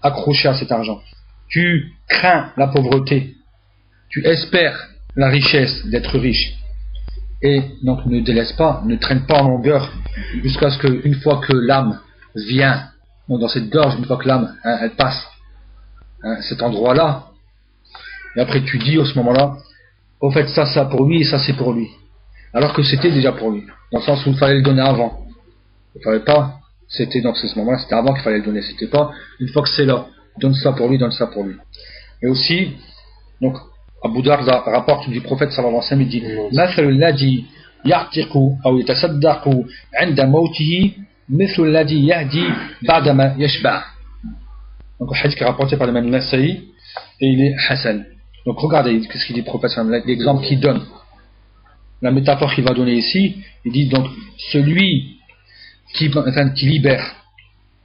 accroché à cet argent. Tu crains la pauvreté. Tu espères la richesse, d'être riche. Et donc ne délaisse pas, ne traîne pas en longueur jusqu'à ce qu'une fois que l'âme vient, donc dans cette gorge, une fois que l'âme elle passe cet endroit-là, et après tu dis à ce moment-là, au fait ça pour lui et ça c'est pour lui. Alors que c'était déjà pour lui, dans le sens où il fallait le donner avant. Il fallait pas, c'était dans ce moment-là, c'était avant qu'il fallait le donner, c'était pas une fois que c'est là, donne ça pour lui, donne ça pour lui. Et aussi, donc Abu Darda rapporte du prophète sallallahu alayhi wa sallam, il dit مثل الذي يعتق أو يتصدق عند موته مثل الذي يهدي بعدما يشبع. Donc le hadith qui est rapporté par l'imam Nasa'i et il est Hassan. Donc regardez ce qu'il dit le prophète sallallahu alayhi wa sallam, l'exemple qu'il donne, la métaphore qu'il va donner ici, il dit donc celui qui libère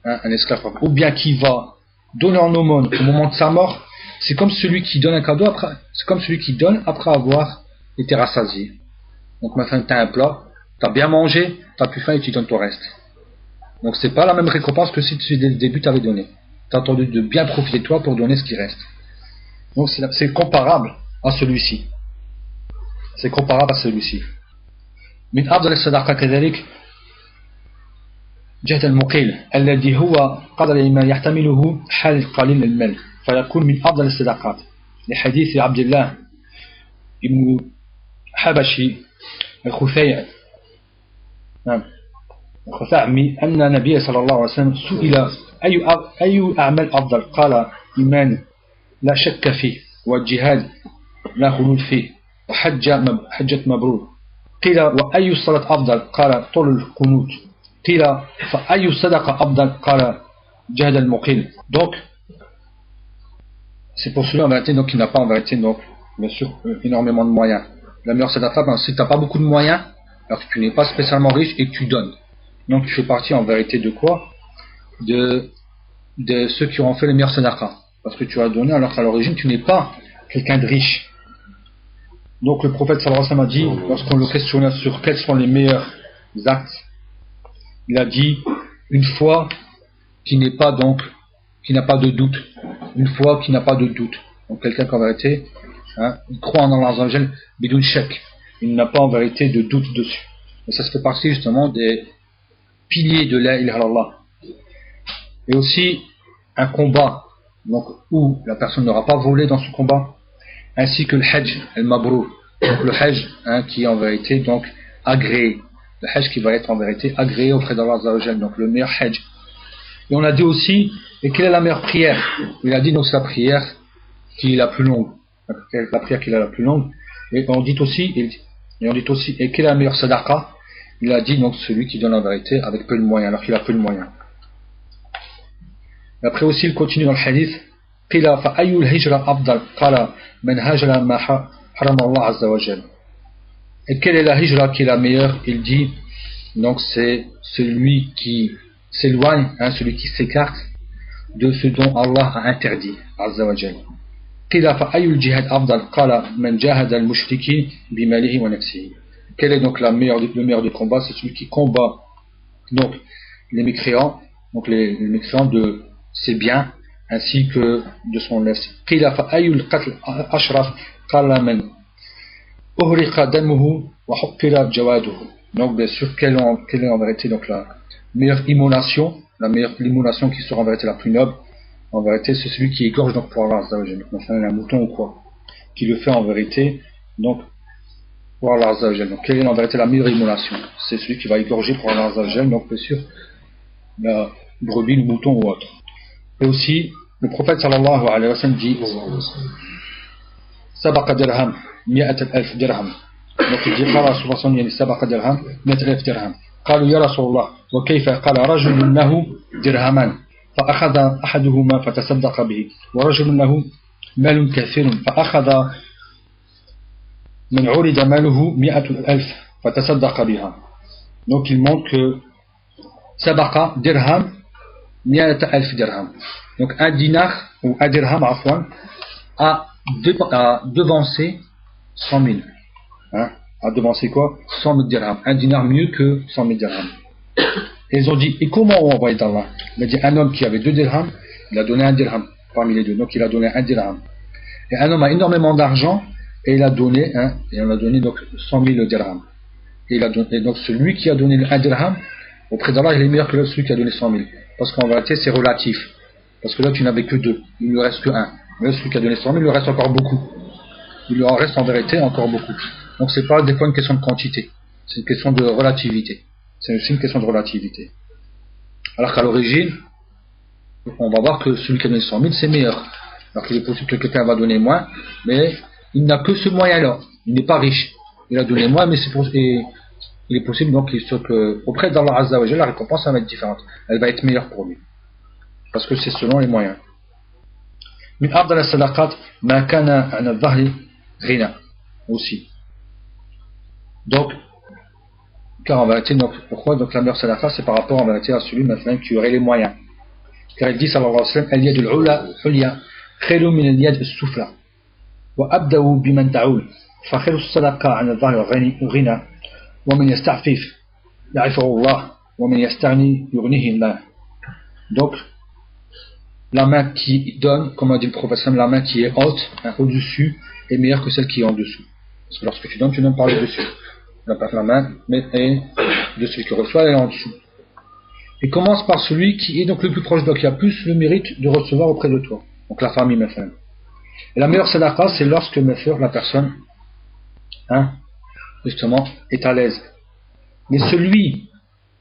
un esclave ou bien qui va donner en aumône au moment de sa mort, c'est comme celui qui donne un cadeau après, c'est comme celui qui donne après avoir été rassasié. Donc maintenant tu as un plat, tu as bien mangé, tu as plus faim et tu donnes ton reste. Donc c'est pas la même récompense que si dès le début tu avais donné. Tu as attendu de bien profiter de toi pour donner ce qui reste. Donc c'est comparable à celui-ci. C'est comparable à celui-ci. من أفضل الصدقة كذلك جهد المقيل الذي هو قدر ما يحتمله حال قليل المال فيكون من أفضل الصدقات لحديث عبد الله بن حبشي الخثيعمي أن النبي صلى الله عليه وسلم سئل أي أعمال أفضل قال إيمان لا شك فيه والجهاد لا خلود فيه وحجة مبرور قيل وأي الصلاة أفضل قال طول القنوت قيل فأي الصدقة أفضل قال جهد المقيل. Donc c'est pour celui en vérité donc qui n'a pas en vérité donc bien sûr énormément de moyens. La meilleure sadaqa, si tu n'as pas beaucoup de moyens, alors que tu n'es pas spécialement riche et que tu donnes, donc tu fais partie en vérité de quoi, de ceux qui ont fait les meilleures sadaqa, parce que tu as donné alors qu'à l'origine tu n'es pas quelqu'un de riche. Donc le prophète sallallahu alayhi wa sallam a dit, lorsqu'on le questionna sur quels sont les meilleurs actes, il a dit une foi qui n'est pas donc, qui n'a pas de doute, une foi qui n'a pas de doute. Donc quelqu'un qui en vérité il croit en Allah Azza wa Jal bidoun shak, il n'a pas en vérité de doute dessus. Et ça se fait partie justement des piliers de la ilaha illallah. Et aussi un combat donc où la personne n'aura pas volé dans ce combat, ainsi que le hajj al-mabrour, donc le hajj qui est en vérité donc agréé, le hajj qui va être en vérité agréé auprès d'Allah Azza wa Jal, donc le meilleur hajj. Et on a dit aussi, et quelle est la meilleure prière? Il a dit donc sa prière qui est la plus longue, la prière qui est la plus longue. Et on dit aussi, et quelle est la meilleure sadaqa? Il a dit donc celui qui donne en vérité avec peu de moyens, alors qu'il a peu de moyens. Et après aussi il continue dans le hadith, قيل فأي الهجرة أفضل قال من هاجر ما حرم الله عز وجل. Et quelle est la hijra qui est la meilleure? Il dit donc c'est celui qui s'éloigne, celui qui s'écarte de ce dont Allah a interdit عز وجل. قيل فأي الجهاد أفضل قال من جاهد المشركين بماله ونفسه. Quel est donc le meilleur du combat? C'est celui qui combat donc les mécréants, donc les mécréants de ses biens ainsi que de son nefs. قيل فأي القتل أشرف قال من أهرق دمه وحقر جواده. Donc bien sûr quelle est en vérité donc la meilleure immolation, l'immolation qui sera en vérité la plus noble, en vérité c'est celui qui égorge donc pour Allah Azza wa Jal, donc un mouton ou quoi, qui le fait en vérité donc pour Allah Azza wa Jal. Donc quelle est en vérité la meilleure immolation? C'est celui qui va égorger pour Allah Azza wa Jal, donc bien sûr la brebis, le mouton ou autre. Et aussi le prophète sallallahu alayhi wa sallam dit sabaqa dirham 100,000 dirham. Donc il dit قال رسول الله صلى الله عليه وسلم سبق درهم 100,000 درهم. قالوا يا رسول الله وكيف؟ قال رجل له درهمان فأخذ أحدهما فتصدق به ورجل له مال كثير فأخذ من عرض ماله 100,000 فتصدق بها. Donc il montre que sabaqa dirham 100,000 dirham. Donc un dinar ou un dirham a devancé 100,000. A devancé quoi? 100,000 dirhams. Un dinar mieux que 100,000 dirhams. Et ils ont dit, et comment on va d'Allah? Il a dit un homme qui avait 2 dirhams Il a donné un dirham parmi les deux. Donc il a donné un dirham. Et un homme a énormément d'argent et il a donné, et on a donné donc 100 000 dirhams. Et donc celui qui a donné un dirham, auprès d'Allah, il est meilleur que celui qui a donné 100 000. Parce qu'en vérité, c'est relatif. Parce que là, tu n'avais que deux. Il ne lui reste que un. Mais là, celui qui a donné 100 000, il lui reste encore beaucoup. Il lui en reste en vérité encore beaucoup. Donc c'est pas des fois une question de quantité. C'est une question de relativité. C'est aussi une question de relativité. Alors qu'à l'origine, on va voir que celui qui a donné 100 000, c'est meilleur. Alors qu'il est possible que quelqu'un va donner moins, mais il n'a que ce moyen-là. Il n'est pas riche. Il a donné moins, mais il est possible donc auprès d'Allah Azza wa Jalla, la récompense va être différente. Elle va être meilleure pour lui. Parce que c'est selon les moyens. Min afdal as-sadaqat ma kana 'an adh-dhahri ghina aussi. Donc, car en vérité, donc, pourquoi donc la meilleure sadaqa, c'est par rapport en vérité à celui maintenant qui aurait les moyens. Car il dit sallallahu alayhi wa sallam, al-yad al-'ula hulya khayrun min al-yad as-sufla wa abda'u biman ta'ul fa khayru as-sadaqa 'an adh-dhahri ghina wa man yasta'fif ya'rifahu Allah wa man yastaghni yughnihi Allah. Donc la main qui donne, comme a dit le prophète, la main qui est haute, au-dessus, est meilleure que celle qui est en dessous. Parce que lorsque tu donnes par le dessus. La main et de celui qui reçoit, elle est en dessous. Et commence par celui qui est donc le plus proche de toi, qui a plus le mérite de recevoir auprès de toi. Donc la famille, ma femme. Et la meilleure sadaqa, c'est lorsque la personne, justement, est à l'aise. Mais celui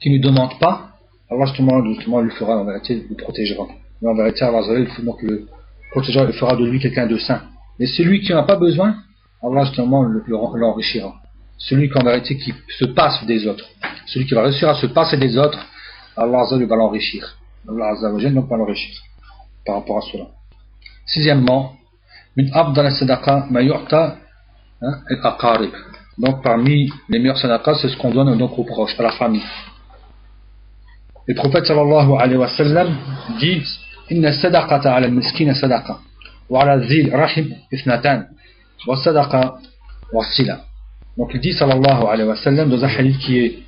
qui ne demande pas, Allah justement le fera, en vérité, le protégera. Mais en vérité, Allah donc le protégera, il fera de lui quelqu'un de saint. Mais celui qui n'en a pas besoin, Allah justement l'enrichira. Celui qui en vérité qui se passe des autres, celui qui va réussir à se passer des autres, Allah Azza va l'enrichir. Allah Azza wa Jalla donc va l'enrichir par rapport à cela. Sixièmement, min afdal sadaqa ma yu'ta al-aqarib. Donc parmi les meilleurs sadaqas, c'est ce qu'on donne donc aux proches, à la famille. Le prophète sallallahu alayhi wa sallam dit inna sadaqata ala al-miskina sadaqa wa ala dhil rahim ithnatan wa sadaqa wa sila. Donc il dit sallallahu alayhi wa sallam dans un hadith qui est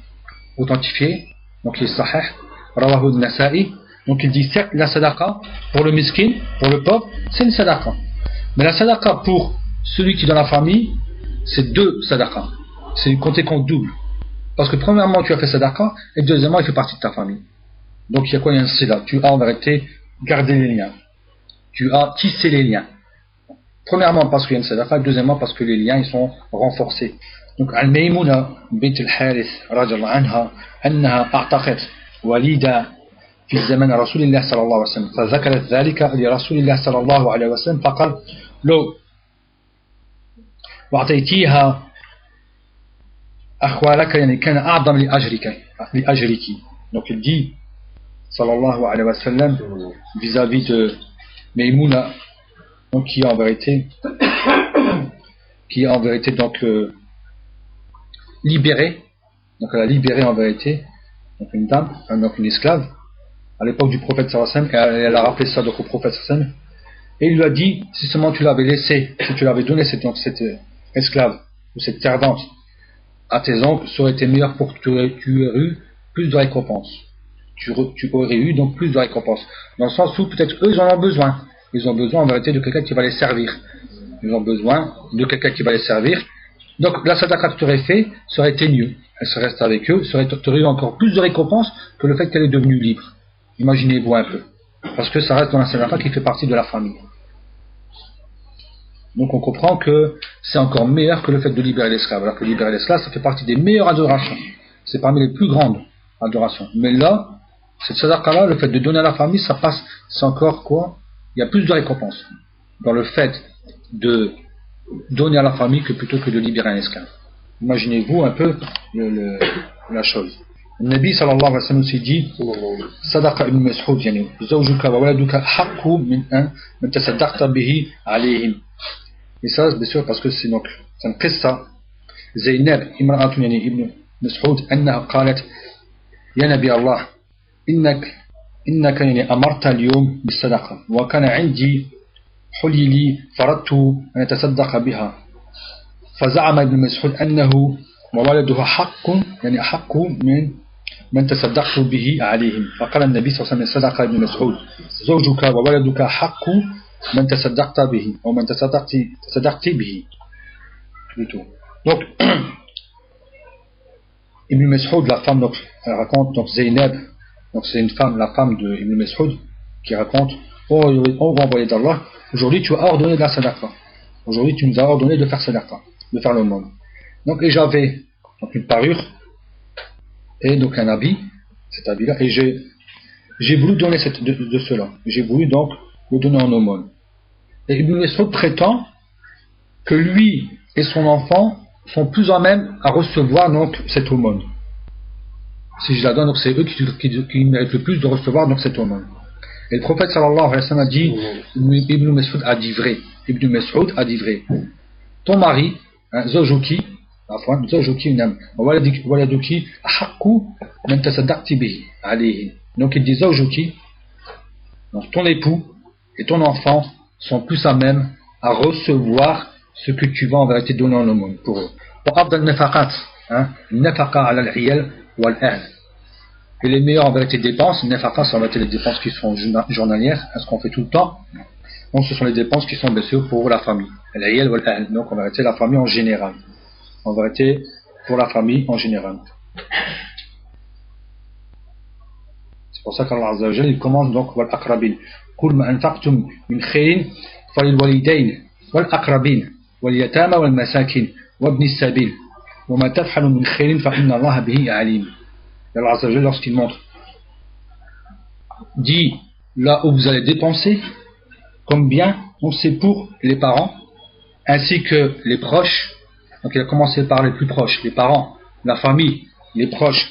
authentifié, donc il est sahih, rawahu al-Nasa'i. Donc il dit certes la sadaqa pour le miskin, pour le pauvre, c'est une sadaqa. Mais la sadaqa pour celui qui est dans la famille, c'est deux sadaqa. C'est compté compte double. Parce que premièrement tu as fait sadaqa et deuxièmement il fait partie de ta famille. Donc il y a quoi? Il y a un sila. Tu as en vérité gardé les liens. Tu as tissé les liens. Premièrement parce qu'il y a une sadaqa, deuxièmement parce que les liens ils sont renforcés. Donc Al-Maymuna bint al-Harith radiyallahu anha أنها أعتقت وليدا في زمن رسول الله صلى الله عليه وسلم فذكرت ذلك لرسول الله صلى الله عليه وسلم فقال لو وأعطيتيها أخوالك يعني كان أعظم لأجرك. Donc il dit sallallahu alayhi wa sallam vis-à-vis de Maymuna, donc qui est en vérité donc libérée. Donc elle a libéré en vérité donc une dame, donc une esclave à l'époque du prophète sallallahu alayhi wa sallam, et elle a rappelé ça donc au prophète sallallahu alayhi wa sallam, et il lui a dit si seulement tu l'avais laissé, si tu l'avais donné cette esclave ou cette servante à tes oncles, ça aurait été meilleur pour que tu aurais eu plus de récompense. Tu aurais eu donc plus de récompense, dans le sens où peut-être eux ils en ont besoin. Ils ont besoin en vérité de quelqu'un qui va les servir. Ils ont besoin de quelqu'un qui va les servir. Donc la sadaqa que tu aurais fait, ça aurait été mieux. Elle serait restée avec eux, tu aurais eu encore plus de récompense que le fait qu'elle est devenue libre. Imaginez-vous un peu. Parce que ça reste dans la sadaqa qui fait partie de la famille. Donc on comprend que c'est encore meilleur que le fait de libérer l'esclave. Alors que libérer l'esclave, ça fait partie des meilleures adorations. C'est parmi les plus grandes adorations. Mais là, cette sadaqa-là, le fait de donner à la famille, ça passe, c'est encore quoi? Il y a plus de récompense dans le fait de donner à la famille que plutôt que de libérer un esclave. Imaginez-vous un peu la chose. Le Nabi sallallahu alayhi wa sallam aussi dit Sadaqa ibn Mas'ud yani zawjuka wa waladuka haqqu min an man tasaddaqta bihi alayhim. Et ça bien sûr parce que c'est donc une qissa Zaynab imra'atun yani ibn Mas'ud annaha qalat ya nabi Allah innaka yani amarta al-yawm bis-sadaqa wa kana 'indi حلي لي فردت أن يتصدق بها فزعم ابن مسعود أنه وولده حق يعني أحق من من تصدقت به عليهم فقال النبي صلى الله عليه وسلم صدق ابن مسعود زوجك وولدك حق من تصدقت به ou من تصدقت به plutôt. Donc Ibn Mas'ud, la femme, donc, elle raconte, donc Zaynab, donc c'est une femme, la femme de Ibn Mas'ud, qui raconte: oh envoyé d'Allah, aujourd'hui tu as ordonné de la sadaqa. Aujourd'hui tu nous as ordonné de faire sadaqa, de faire l'aumône. Donc, et j'avais donc une parure et donc un habit, cet habit-là, et j'ai voulu donner de cela. J'ai voulu donc le donner en aumône. Et Ibn Mas'ud prétend que lui et son enfant sont plus à même à recevoir donc cette aumône. Si je la donne, donc c'est eux qui méritent le plus de recevoir donc cette aumône. Et le prophète sallallahu alayhi wa sallam a dit, Ibn Mas'ud a dit vrai. Ibn Mas'ud a dit vrai. Ton mari, Zawjuki, nam, waladuki, haqqu man tasaddaqti bihi alayhi. Donc il dit Zawjuki, donc ton époux et ton enfant sont plus à même à recevoir ce que tu vas en vérité donner en aumône pour eux. Pour afdal nafaqat, nafaqa ala al-iyal wal ahl. Et les meilleures en vérité dépenses, nafaqa, ça va être les dépenses qui sont journalières, ce qu'on fait tout le temps. Donc ce sont les dépenses qui sont bien sûr pour la famille. Al-iyal wal ahl, donc en vérité la famille en général. En vérité pour la famille en général. C'est pour ça qu'Allah Azza wa Jalla il commence donc wal aqrabin. Kul ma anfaqtum min khairin falil walidayn wal aqrabin wal yatama wal masakin wa ibn as-sabil wa ma taf'alu min khairin fa inna Allah bihi alim. Allah Azza wa Jalla lorsqu'il montre dit là où vous allez dépenser comme bien, donc c'est pour les parents ainsi que les proches. Donc il a commencé par les plus proches, les parents, la famille, les proches,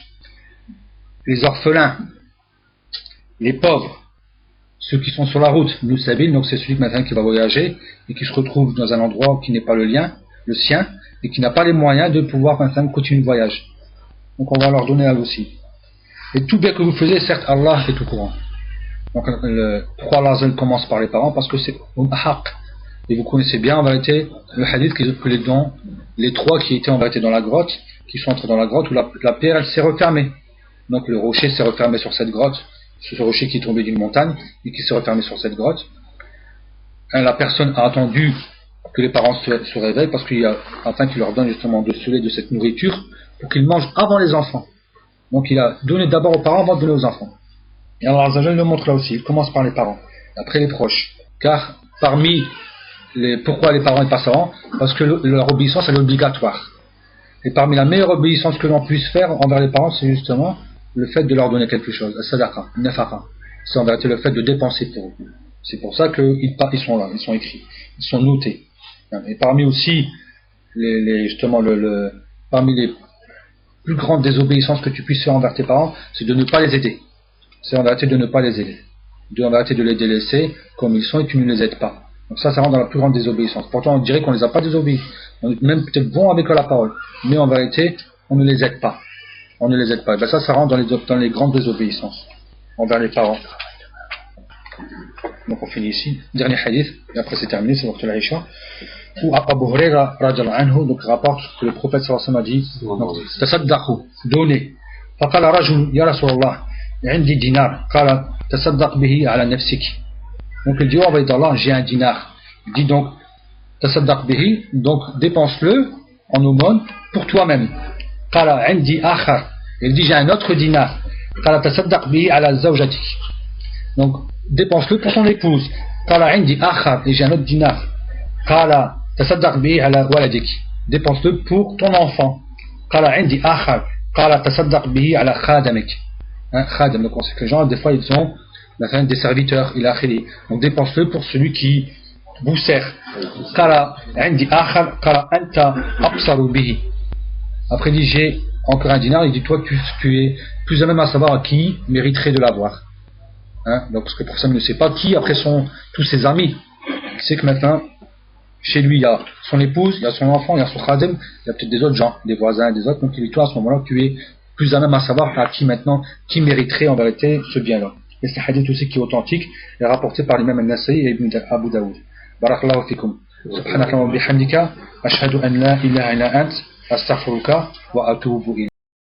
les orphelins, les pauvres, ceux qui sont sur la route. Nous sabil, donc c'est celui maintenant qui va voyager et qui se retrouve dans un endroit qui n'est pas le sien, et qui n'a pas les moyens de pouvoir maintenant continuer le voyage. Donc on va leur donner à eux aussi. Et tout bien que vous faisiez, certes Allah est au courant. Donc pourquoi Allah commence par les parents? Parce que c'est haq. Et vous connaissez bien en vérité le hadith que les trois qui étaient en vérité dans la grotte, qui sont entrés dans la grotte où la pierre elle s'est refermée. Donc le rocher s'est refermé sur cette grotte, ce rocher qui est tombé d'une montagne et qui s'est refermé sur cette grotte. La personne a attendu que les parents se réveillent afin qu'il leur donne justement de cette nourriture pour qu'ils mangent avant les enfants. Donc il a donné d'abord aux parents avant de donner aux enfants. Et Allah Azza wa Jalla le montre là aussi, il commence par les parents, après les proches. Car pourquoi les parents et pas savants? Parce que leur obéissance elle est obligatoire. Et parmi la meilleure obéissance que l'on puisse faire envers les parents, c'est justement le fait de leur donner quelque chose, sadaqa, nafaqa. C'est en vérité le fait de dépenser pour eux. C'est pour ça qu'ils sont là, ils sont écrits, ils sont notés. Et parmi aussi parmi les plus grandes désobéissances que tu puisses faire envers tes parents, c'est de ne pas les aider. C'est en vérité de ne pas les aider. En vérité de les délaisser comme ils sont et tu ne les aides pas. Donc ça rentre dans la plus grande désobéissance. Pourtant on dirait qu'on ne les a pas désobéis. On est même peut-être bon avec la parole. Mais en vérité, on ne les aide pas. On ne les aide pas. Et bien ça rentre dans les grandes désobéissances envers les parents. Donc on finit ici. Dernier hadith, et après c'est terminé, c'est Waqt al-Isha. Où Abu Hurayra radiyallahu anhu donc rapporte que le prophète sallallahu alayhi wa sallam a dit tasaddaqu, donnez. Faqala rajul ya Rasulallah, indi dinar, qala tasaddaq bihi ala nafsik. Donc il dit, oh Allah, j'ai un dinar. Il dit donc tasaddaq bihi, donc dépense-le en aumône pour toi-même. Qala indi akhar. Il dit j'ai un autre dinar. Qala tasaddaq bihi ala zawjatik. Donc dépense-le pour ton épouse. Qala indi akhar, et j'ai un autre dinar. Qala tasaddaq bihi ala waladik. Dépense-le pour ton enfant. Qala indi akhar. Qala tasaddaq bihi ala khadamik. Khadam, donc on sait que les gens des fois ils ont des serviteurs, il a khili. Donc dépense-le pour celui qui vous sert. Qala indi akhar qala anta absaru bihi. Après il dit j'ai encore un dinar, il dit toi tu es plus à même à savoir à qui mériterait de l'avoir. Donc parce que pour ça il ne sait pas qui après sont tous ses amis. Il sait que maintenant chez lui il y a son épouse, il y a son enfant, il y a son khadim, il y a peut-être des autres gens, des voisins, des autres. Donc il dit toi à ce moment-là tu es plus à même à savoir à qui mériterait en vérité ce bien-là. Et c'est un hadith aussi qui est authentique et rapporté par l'imam al-Nasa'i et Ibn Abu Daoud. Barakallahu fikum. Subhanaka wa bihamdika ashhadu an la ilaha illa ant astaghfiruka wa atubu ilayk.